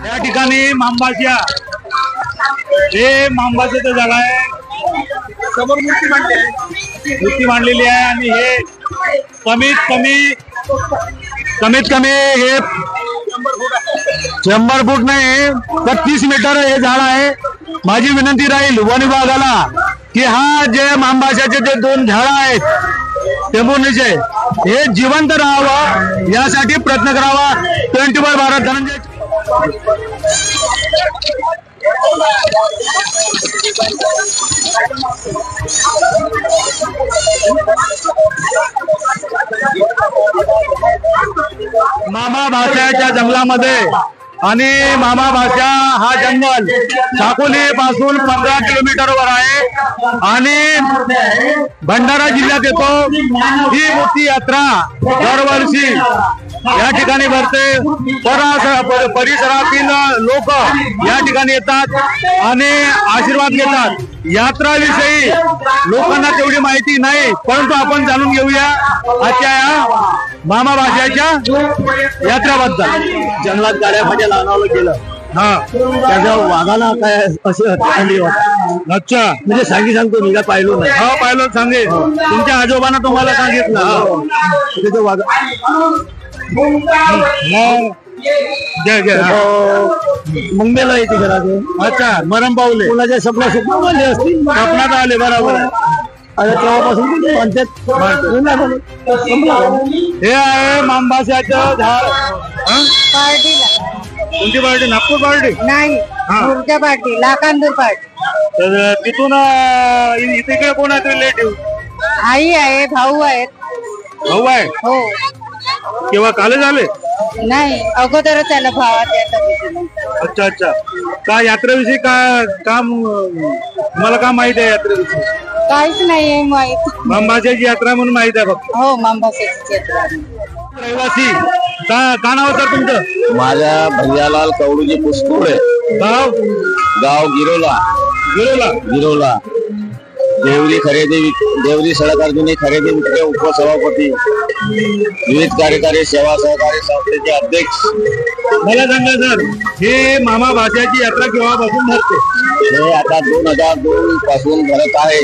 या ठिकाणी मांबाच्या हे मांबाचं झाड आहे, समोर मूर्ती मांडलेली आहे आणि हे कमीत कमी हे 100 फूट नाही तर 30 मीटर हे झाड आहे। माझी विनंती राहील वन विभागाला की हा जे मांबाच्याचे जे 2 झाड आहेत टेंभुर्णीचे हे जिवंत राहावं यासाठी प्रयत्न करावा। 24/12 धनंजय मामा भाषाच्या जंगलामध्ये आणि मामा भाषा हा जंगल साकोली पासून 15 किलोमीटरवर आहे आणि भंडारा जिल्ह्यात येतो। ही मोठी यात्रा दरवर्षी या ठिकाणी भरते। परिसरातील लोक या ठिकाणी येतात आणि आशीर्वाद घेतात। यात्राविषयी लोकांना तेवढी माहिती नाही, परंतु आपण जाणून घेऊया आजच्या या मामा भाषाच्या यात्राबद्दल। जंगलात गाड्या फाट्या लावलं गेलं त्याच्या वाघाला काय असं थंडी वाटत। अच्छा, म्हणजे सांगतो मी काय पाहिलो नाही। हो पाहिलं, सांगे तुमच्या आजोबांना तुम्हाला सांगितलं तिथे वाघ मंगेला येते घरात। अच्छा, मरम पावले कोणाच्या स्वप्नात असतील, स्वप्नात आले, बरोबर आहे। आणि तेव्हापासून हे आहे मांबाच्याचं झाड। कोणती पार्टी? नागपूर पार्टी नाही, मुर्जा पार्टी, लाखांदूर पार्टी। तर तिथून इथे कोण आहे रिलेटिव्ह? आई आहे, भाऊ आहेत। भाऊ आहे? हो। केव्हा काल झाले? नाही, अगोदरच त्याला भावात। अच्छा अच्छा, का यात्रेविषयी काम तुम्हाला का माहित आहे? यात्रेविषयी काहीच नाहीये माहित। मांबाच्याची यात्रा म्हणून माहित आहे फक्त? हो, मांबाच्याची यात्रा। रहिवासी का नाव सर तुमचं? माझ्या भैयालाल कवडूजी पुष्कोळे, गाव गिरोला। देवरी सडक अर्जुनी खरेदी विक्री उपसभापती, विविध कार्यकारी सेवा सहकारी संस्थेचे अध्यक्ष। मला सांगा सर, हे मामा भाषाची यात्रा केव्हापासून भरते? हे आता 2002 पासून भरत आहे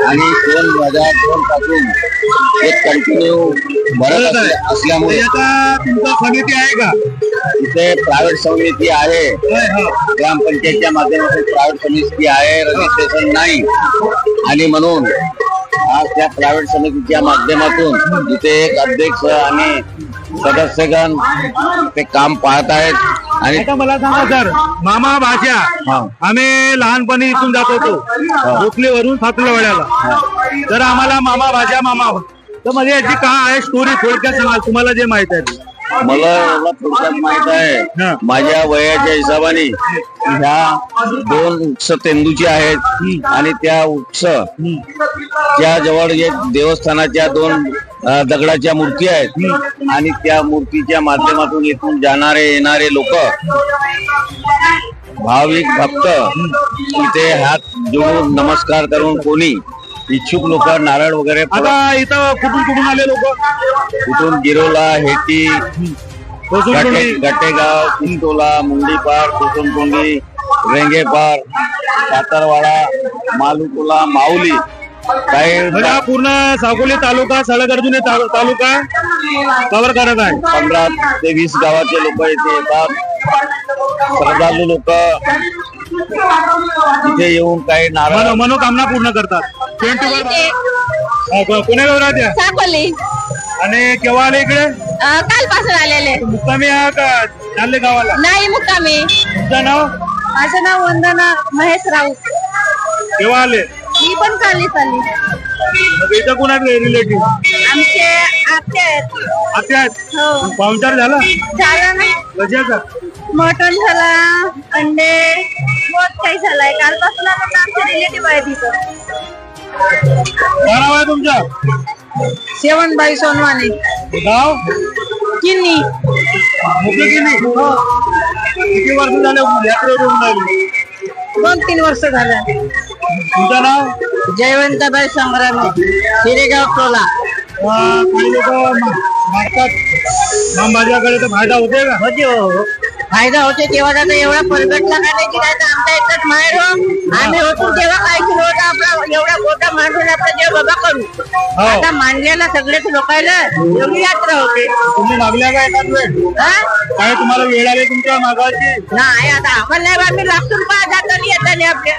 आणि 2002 पासून एक कंटिन्यू भरत असल्यामुळे आता तुमचं समिती आहे का? इथे प्रायव्हेट समिती आहे, ग्रामपंचायतच्या माध्यमातून प्रायव्हेट समिती आहे, रजिस्ट्रेशन नाही आणि म्हणून आज त्या प्रायव्हेट समितीच्या माध्यमातून इथे एक अध्यक्ष आणि सदस्यगण ते काम पाहत आहेत। आणि आता मला सांगा सर, मामा भाषा आम्ही लहानपणी इथून जात होतो गोखलेवरून सातलवाड्याला, तर आम्हाला मामा भाषा तर म्हणजे याची काय आहे स्टोरी थोडक्यात सांगा, तुम्हाला जे माहित आहे? मला एवढं थोडक्यात माहित आहे, माझ्या वयाच्या हिशोबाने ह्या 2 वृक्ष तेंदूची आहेत आणि त्या वृक्षच्या जवळ एक देवस्थानाच्या 2 दगडाच्या मूर्ती आहेत आणि त्या मूर्तीच्या माध्यमातून इथून जाणारे येणारे लोक भाविक भक्त इथे हात जोडून नमस्कार करून कोणी इच्छुक लोक नारळ वगैरे। आता इथं कुठून आले लोक? इथून गिरोला, हेटी, गटेगाव, कुंटोला, मुंडीपार, कोसनकोंडी, रेंगेपार, सातारवाडा, मालुटोला, माऊली, काही पूर्ण साकोली तालुका सडक अर्जुनी तालुका कव्हर करत आहे। 15 ते 20 गावाचे लोक इथे येतात। श्रद्धालू लोक इथे येऊन काही नारळ मनोकामना पूर्ण करतात। कोण्या गावात आहे? साकोली। आणि केव्हा आले इकडे? कालपासून आलेले। मुक्कामी का चालले गावाला? नाही, मुक्कामी। तुमचं नाव? माझं नाव वंदना महेश राऊत। केव्हा आले? मी पण चालली। मग इथं कोण आहे रिलेटिव्ह? आमचे आत्या आहेत। हो। पाहुणचार झाला ना? कशाचा? मटण झाला, अंडे, बहुत काही कालपासून आमचे रिलेटिव्ह आहे तिथं. काय नाव आहे तुमचं? शेवणबाई सोनवाने. गाव किन्नी. मुके किन्नी. किती वर्ष झाले यात्रेवर येऊन राहिले? 2-3 वर्ष झालं. तुमचं नाव? जयवंताबाई संग्राम, शिरेगाव टोला. काही लोक मागतात मामबाजाकडे, तर फायदा होते का? होते हो, फायदा होते. तेव्हा आता एवढा परगटला का नाही की आमचा एकच माहेर हो. आम्ही होतो तेव्हा काय केलं होतं, आपला एवढा मोठा मांडून आपला देव बाबा करू. आता मांडलेला सगळेच लोकांना एवढी यात्रा होते. तुम्ही मागल्या का एखाद वेळ? काय तुम्हाला वेळ आली तुमच्या मागाची? नाही, आता आम्हाला नाही, आम्ही लागतो जाता येताना आपल्या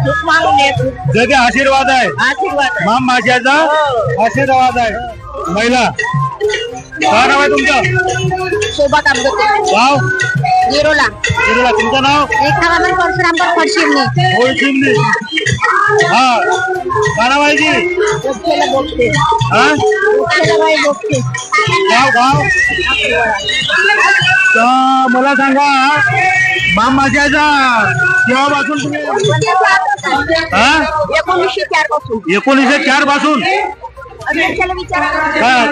सुख मागून येतो. जे आशीर्वाद आहे, आशीर्वाद माम माशाचा आशीर्वाद आहे. महिला काय नाव आहे तुमचं? शोभा कामगते. गाव येरोला. येरोला. तुमचं नाव? रेखाबाई परशुराम फडशिवणी. ओळखीमनी. हा, काय नाव आहे जी? हा, गाव गाव. तर मला सांगा, माम माशाचा केव्हापासून तुम्ही? 1904 पासून. 1904 पासून. काय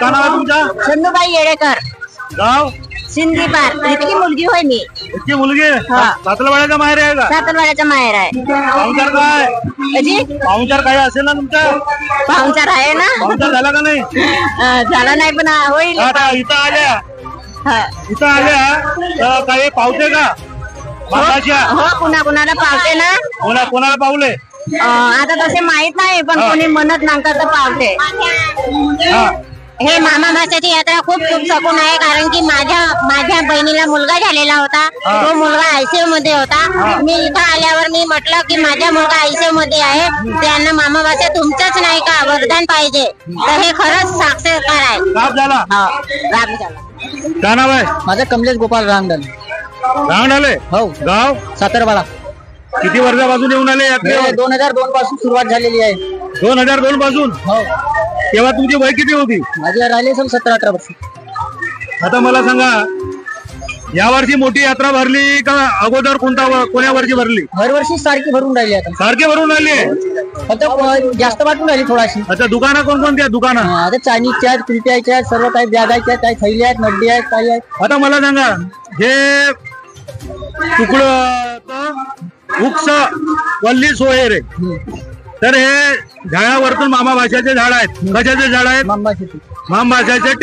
नाव आहे तुमचं? चंदूबाई येडेकर. गाव सिंधीपार. इतकी मुलगी होय मी. इतकी मुलगी? सातलवाड्याचा माहेर आहे का? सातलवाड्याचा माहेर आहे. पाहुणचार काय? पाहुणचार काय असेल ना तुमचा? पाहुणचार आहे ना. पाहुणचार झाला का नाही? झाला नाही पण होईल. आता इथं आल्या, इथं आल्या काही पावते का? हो, कुणाला पावते ना. कोणाला पावले? आता तसे माहित नाही, पण कोणी म्हणत नंतर तर पावते. हे मामा भाषेची यात्रा खूप शुभ शकून आहे, कारण की माझ्या बहिणीला मुलगा झालेला होता. तो मुलगा आयसीयू मध्ये होता. मी इथं आल्यावर मी म्हटलं की माझा मुलगा आयसीयू मध्ये आहे, त्यांना मामा भाषा तुमचंच नाही का वरदान पाहिजे. तर हे खरंच साक्षरकार आहे. लाभ झाला. लाभ झाला. काय नाव आहे? माझं कमलेश गोपाल रांगडाले. रांगडाले. हो. गाव सातारवाडा. किती वर्षापासून येऊन आले? 2002 पासून सुरुवात झालेली आहे. 2002 पासून. हो. तेव्हा तुमची वय किती होती? माझी राहिले असेल 17-18 वर्ष. आता मला सांगा, या वर्षी मोठी यात्रा भरली का अगोदर कोण्या वर्षी भरली? दरवर्षी सारखी भरून राहिली. आता सारखे भरून राहिली. आता जास्त वाटून राहिली थोडीशी. अच्छा, दुकानं कोणकोणती आहेत? दुकानं आता चायनीजच्या आहेत, कुल्फ्याच्या आहेत, सर्व काही बॅगाच्या आहेत, काही थैली आहेत, नड्डी आहेत, काही आहेत. आता मला सांगा, हे तुकडं वृक्ष वल्ली सोहेरे, तर हे झाडावरतून मामा भाषाचे झाड आहेत. कशाचे झाड आहेत? माम भाषाचे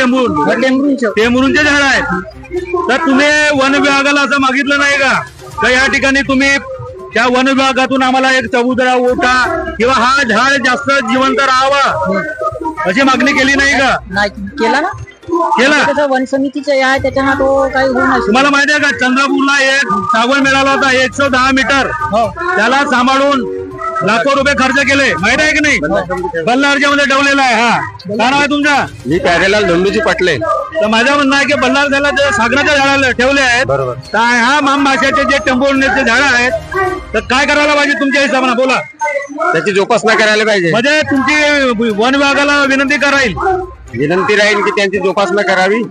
टेंभरूंचे झाड आहेत. तर तुम्ही वन विभागाला असं मागितलं नाही का या ठिकाणी तुम्ही त्या वन विभागातून आम्हाला एक चबुतरा ओटा किंवा हा झाड जास्त जिवंत राहावा अशी मागणी केली नाही का? नाही केला ना. केला. वन समितीचे आहे, त्याच्यानं तो काही होऊ नाही. तुम्हाला माहिती आहे का, चंद्रपूरला एक सागवड मिळाला होता 110 मीटर. त्याला सांभाळून लाखो रुपये खर्च केले, माहित आहे की नाही? बल्लारच्या मध्ये ठेवलेला आहे. हा, काय नाव आहे तुमचा? मी प्यारेलाल धोंडूजी पाटले. तर माझं म्हणणं आहे की बल्लार त्याला सागराच्या झाडाला ठेवले आहेत. बरोबर. तर हा माम भाषेचे जे टेंभूरचे झाड आहेत, तर काय करायला पाहिजे तुमच्या हिशोबाने? बोला. त्याची जोपासना करायला पाहिजे. म्हणजे तुमची वन विभागाला विनंती कराईल, विनंती राहील की त्यांची जोपासना करावी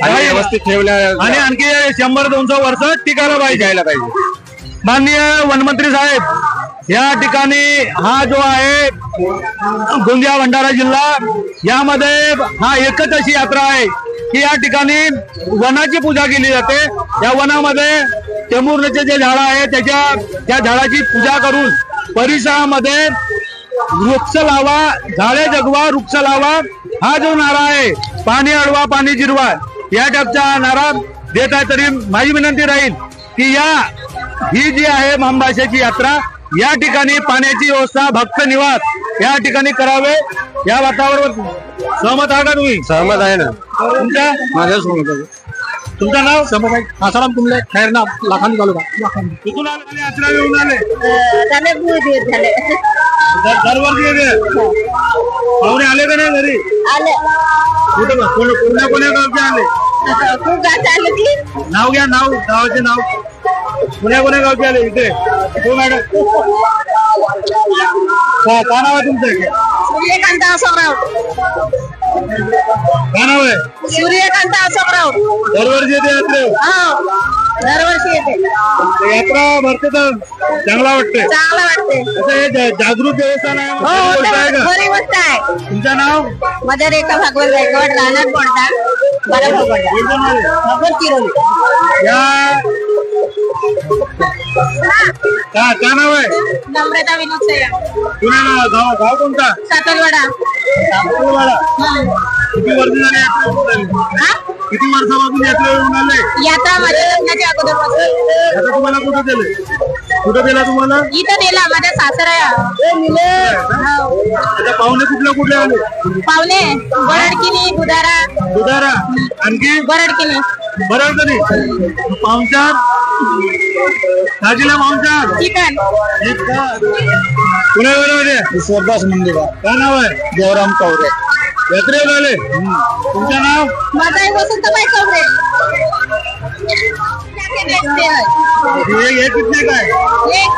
आणि व्यवस्थित ठेवल्या आणि आणखी 100-200 वर्ष टिकायला पाहिजे. माननीय वनमंत्री साहेब, या ठिकाणी हा जो आहे गोंदिया भंडारा जिल्हा, यामध्ये हा एकच अशी यात्रा आहे की या ठिकाणी वनाची पूजा केली जाते. या वनामध्ये टेंभूरचे जे झाड आहे त्या झाडाची पूजा करून परिसरामध्ये वृक्ष लावा, झाडे जगवा, वृक्ष लावा हा जो नारा आहे, पाणी अडवा पाणी जिरवा, या टाईपचा नारा देत आहे. तरी माझी विनंती राहील की ही जी आहे मामभाषेची यात्रा, या ठिकाणी पाण्याची व्यवस्था, भक्त निवास या ठिकाणी करावे. या वातावरणावर सहमत आहे का तुम्ही? सहमत आहे ना. तुमच्या? माझ्या सहमत आहे. तुमचं नाव? समभाई आसाराम कुंबळे, खैरना, लाखांनी तालुका. कुठून आले? यात्रा येऊन आले? झाले दरवर्षी येते. पाहुणे आले का नाही घरी? आले. कुठे कोण्या गावचे आले? खूप गाठ आले की नाव घ्या, नाव, गावाचे नाव. कोण्या गावचे आले इथे? हो मॅडम. काय नाव आहे तुमचं? सूर्यकांत अशोकराव. काय नाव आहे? सूर्यकांत अशोकराव. दरवर्षी येते यात्रे. दरवर्षी येते. यात्रा भरते तर चांगला वाटते. चांगलं वाटते. असं हे जागृत देवस्थान आहे, हो गोष्ट आहे का? खरी गोष्ट आहे. तुमचं नाव? माझ्या रेखा भागवत गायकवाड, राहणार बोलता या काय नाव आहे? नम्रता विनोद सय्या, पुण्याला. गाव कोणता? सातलवाडा. किती वर्ष झाली यात्रा? किती वर्षापासून यात्रा येऊन आले? यात्रा माझ्या लग्नाच्या अगोदरपासून. आता तुम्हाला कुठं दिलं? कुठं दिला तुम्हाला? इथं दिला माझ्या सासऱ्या. आता पाहुणे कुठले आले? पाहुणे बरडकिनी, दुधारा, आणखी बरडकिनी. बरं तरी पाहुणचार भाजीला पाहुणचार चिकन. पुण्यामध्ये ईश्वरदास मंदिर काय नाव आहे? देवराम कवरे. यात्रेला आले. तुमचं नाव? माझा वसंतबाई चौरे. हे कितने काय? एक